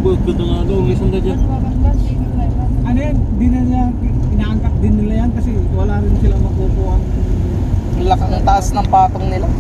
Ganda nga daw, lisan na dyan. Ano yan, di na niya, inaangkat din nila yan kasi wala rin silang makukuha. Ang taas ng patong nila.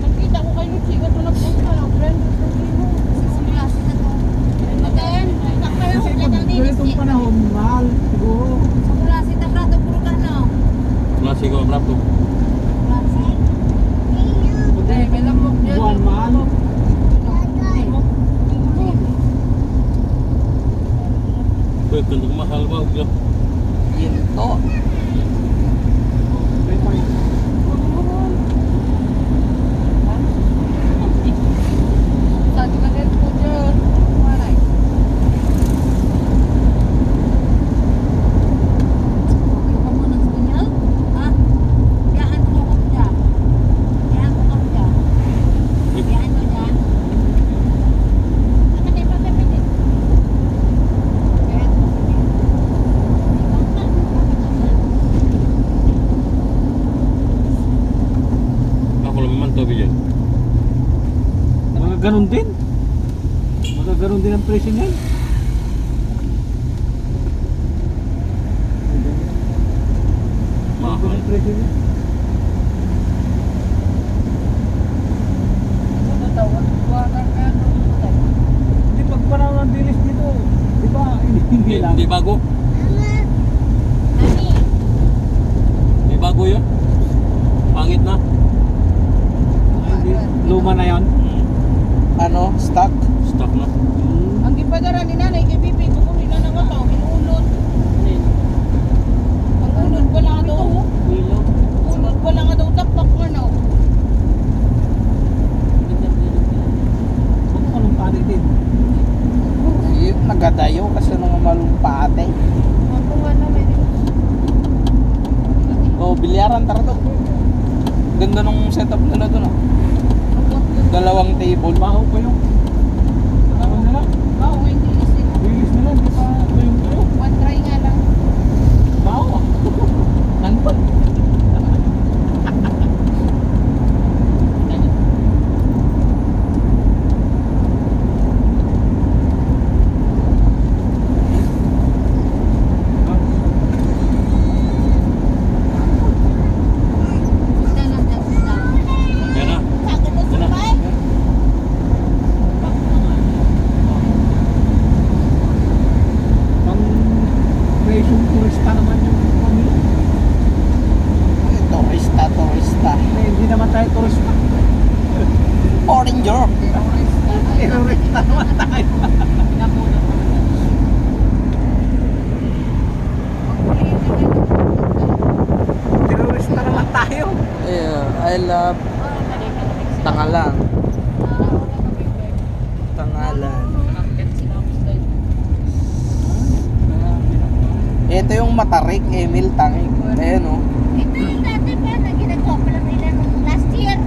Nakita ko kayo, chika to na punta lang, friend. Kasi pag ganitong panahon, mahal, siguro. Klase ko, bravo. Buwan, mahal. Uy, ganda ko mahal ba? Ginto. Ako lang naman to, Bijan. Mga ganun din. Mga ganun din ang presyo niyan. Mahal. Ang presyo niyan. Hindi pag panahon ng dilis dito, di ba, hindi lang. Hindi bago? Hindi bago yun? Pangit na? Hindi, luma na yan. Ano? Stock? Stock na. Ang gipadara ni nanay kay Bibi, kung nila na nga tao, inuulot. Ang ulot pa lang daw. Ulot pa lang daw, tapak mo na. Huwag mo anong pari din. Yung nagadayo kasi nung malumpate. Ako nga na, may O, bilyaran tara to. Ganda nung setup nila doon ah. Dalawang table. Baho pa yung. Ano na lang? Oo, hindi isin. Bilis na lang, di pa ito yung tayo. One try nga lang. Baho ah. Nandun. Yan na. Pang presyong turista naman yung pamilya. Turista. Eh, hindi naman tayo turista. Foreigner. Terorista naman tayo. Terorista naman tayo. Yeah, I love Tangalan. Tangalan. Ito yung Matarik, Emil Tangig. Ayan o. Ito yung dati pa na ginagawa pa lang nila nung last year.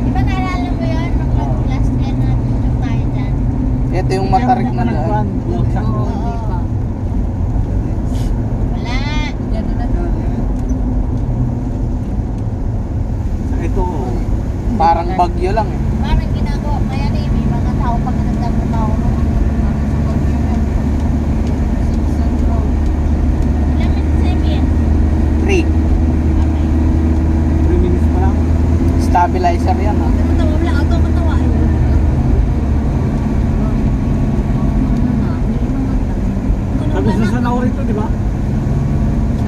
Di ba naalala mo yun? Nung last year na nung tayo dyan. Ito yung Matarik na daan. Oo. Wala. Ito, Parang bagyo lang eh. Parang ginagawa. Kaya na may mga tao pag nagtatrabaho. Ilang minutes na yun? 3. 3 minutes pa lang. Stabilizer yan ah. Matawa wala. Auto matawa. Tapos na sa nauri ito, di ba?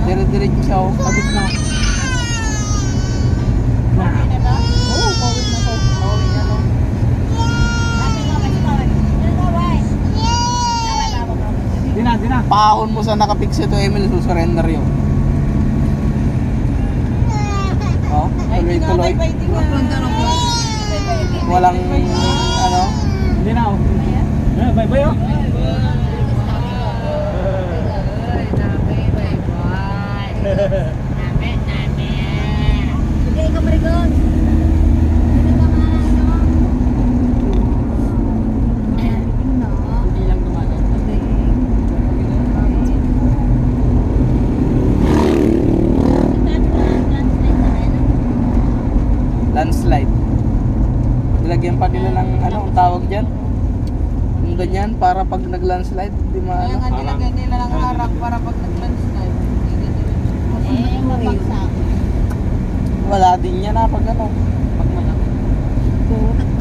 Dire-diretso. Tapos na. Okay na ba? Oo, pauwi na to. Pauwi na to. Sabi nga, may tawag. Ano tawag? Di na, di na. Pahon mo sa nakapix ito, Emil, susurrender yun. Oh, Ay, di nga, tuloy-tuloy. bye-bye, di nga. Walang ano. Hindi na. Bye-bye oh. Hindi, ikaw marigon. Hindi ka ano? Hindi lang dumagat. Landslide. Nilagyan pa nila ng ano, ang tawag dyan. Yung ganyan. ganyan para pag nag-landslide, di Kaya maano. nga nilagay nila ng harang para pag nag-landslide. Eh, mabagsak. Wala din yan pag ano. Pag malaki.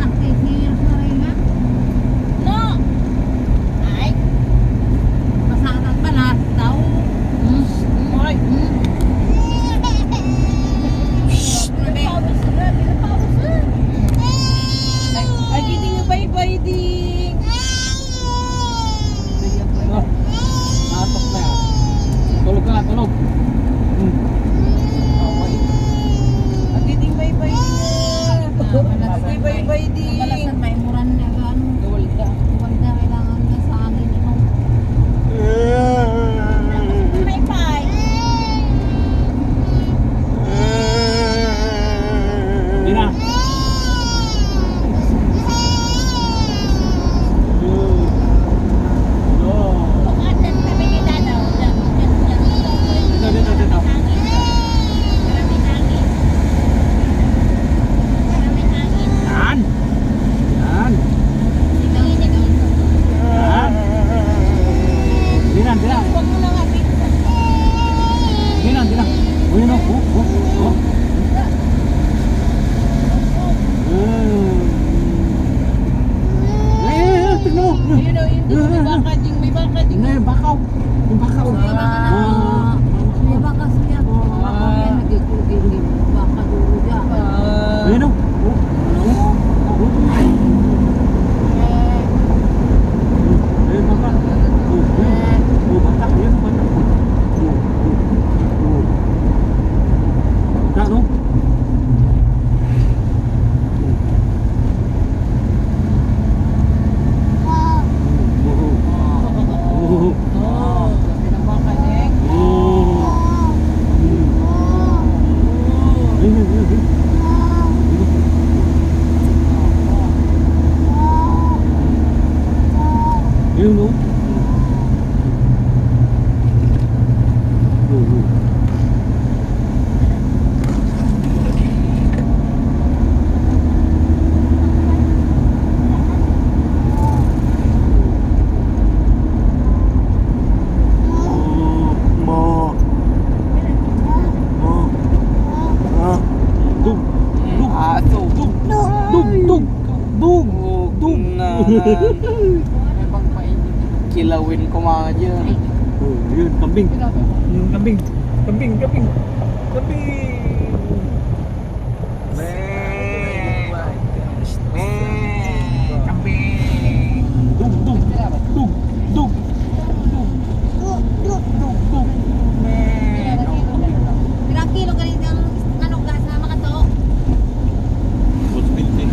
At serious na rin ha? No! Ay. Masarap pa lahat daw. Ay! Ay, giting yung bye-bye, ding! Natok na yan. Tulog ka na, tulog. At giting bye-bye, ding! At bye-bye, ding! Malasan may muran na ano. Gawalda. Wala kailangan na sa akin ito. May pay. Hindi na. Pukatan kami ni Dadaw. Dito. Maraming hangin. Maraming hangin. Yan. Yan. Tingin dito. Yan. Hindi na. Huwag mo na nga, ding! Hindi na. Uy, no. Oh. Tignan mo. Ayun o, yun dito, may baka, ding! May baka, ding! Yung bakaw. Yung bakaw. May baka siya. Baka yan nagigugin. Baka dulo dyan. Ayun o. Ayun baka. Baka. Ayun baka. Baka no? Oh, sabi ng baka, ding! Ayun o. Aso. Dug na. May pagpainit. Kilawin ko mga dyan. Yun, kambing. Kambing. Dug. Ilang kilo ka rin ng manok gas na makato? Possibility.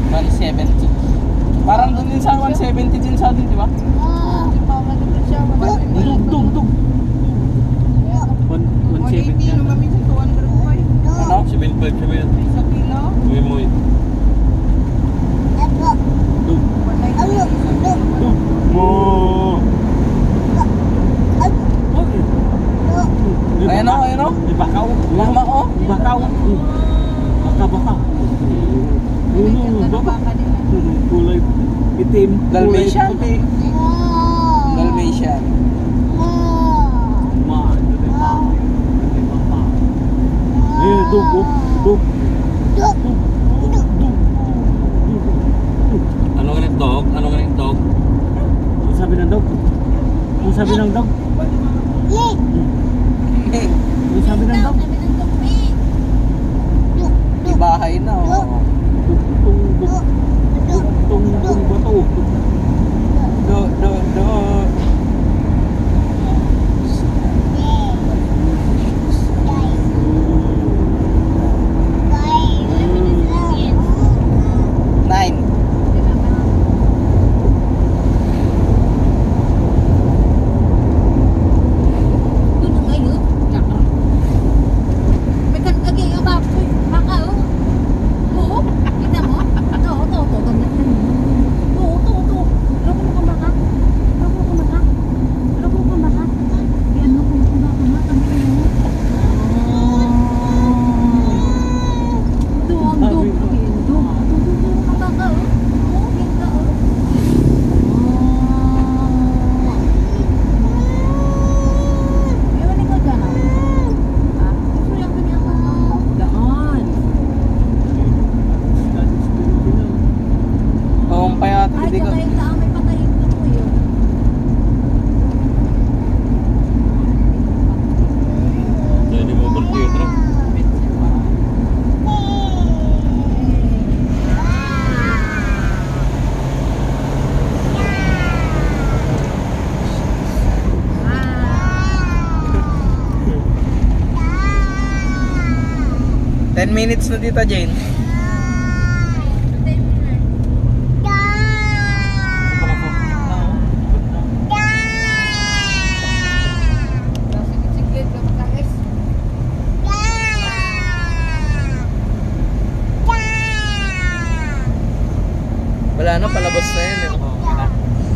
170. Parang dun din sa 170 din sa atin, di ba? Dug. 170 180 yan. naman minsan 205. Ano? 7.5 siya ba yan? Sa kilo. Muy. Dug. 190. Ayun o. Bakaw. Mama o. Bakaw. Baka. Baka din. Kulay itim. Dalmatian. Kulay puti. Dalmatian. Dug. Ano ka rin dog? Ang sabi ng dog? Ang sabi ng dog? Ang sabi ng dog? Ibahay na o. Tung bato. Do. Nine. May kan lagi yung baboy. Baka oh. Oo. 10 minutes na Tita Jane.